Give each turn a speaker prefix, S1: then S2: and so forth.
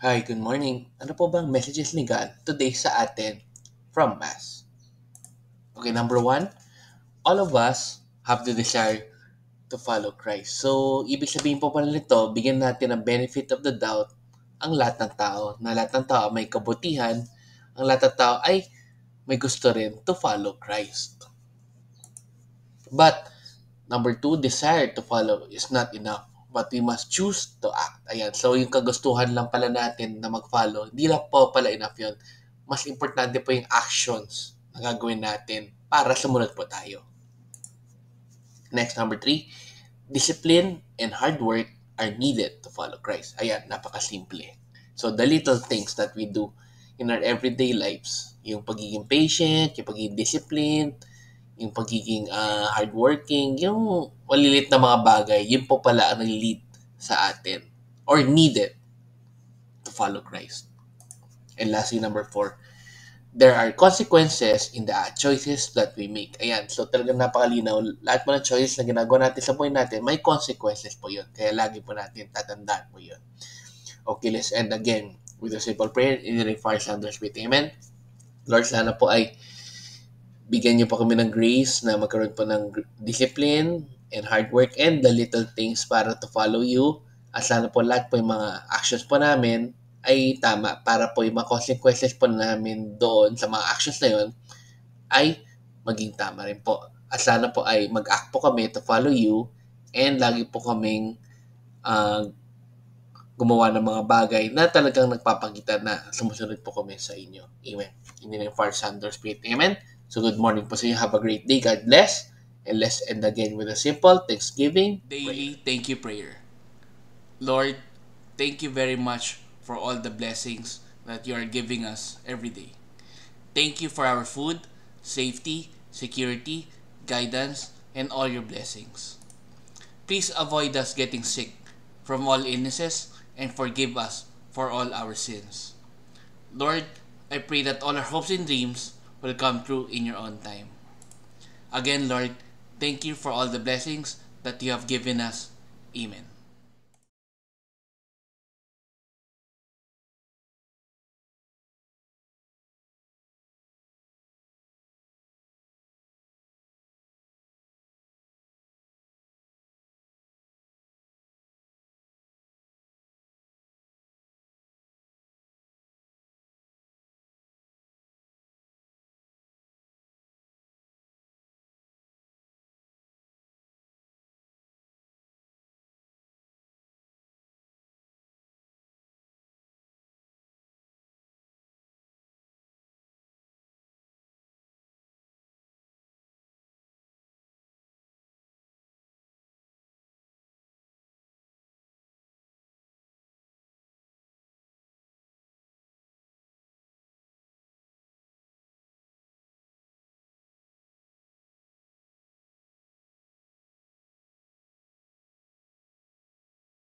S1: Hi, good morning. Ano po bang messages ni God today sa atin from Mass? Okay, number one, all of us have the desire to follow Christ. So, ibig sabihin po pala nito, bigyan natin ng benefit of the doubt ang lahat ng tao. Na lahat ng tao may kabutihan, ang lahat ng tao ay may gusto rin to follow Christ. But, number two, desire to follow is not enough. But we must choose to act. Ayan. So, yung kagustuhan lang pala natin na mag-follow, hindi lang po pala enough yun. Mas importante po yung actions na gagawin natin para sumunod po tayo. Next, number three, discipline and hard work are needed to follow Christ. Ayan, napakasimple. So, the little things that we do in our everyday lives, yung pagiging patient, yung pagiging disciplined, yung pagiging hardworking, yung malilit na mga bagay, yun po pala ang lead sa atin or needed to follow Christ. And lastly, number four, there are consequences in the choices that we make. Ayan, so talagang napakalinaw. Lahat po ng choices na ginagawa natin sa buhay natin, may consequences po yun. Kaya lagi po natin tatandaan po yun. Okay, let's end again with a simple prayer in the Father, Son, and Spirit. Amen. Lord, sana po ay bigyan niyo po kami ng grace na magkaroon po ng discipline and hard work and the little things para to follow you. At sana po lahat po yung mga actions po namin ay tama para po yung mga consequences po namin doon sa mga actions na yun ay maging tama rin po. At sana po ay mag-act po kami to follow you and lagi po kaming gumawa ng mga bagay na talagang nagpapakita na sumusunod po kami sa inyo. Amen. In the name of our Son, Lord Spirit. Amen. So good morning po sa inyo. Have a great day. God bless. And let's end again with a simple Thanksgiving
S2: Daily thank you prayer. Lord, thank you very much for all the blessings that you are giving us every day. Thank you for our food, safety, security, guidance, and all your blessings. Please avoid us getting sick from all illnesses and forgive us for all our sins. Lord, I pray that all our hopes and dreams will come true in your own time. Again, Lord, thank you for all the blessings that you have given us. Amen.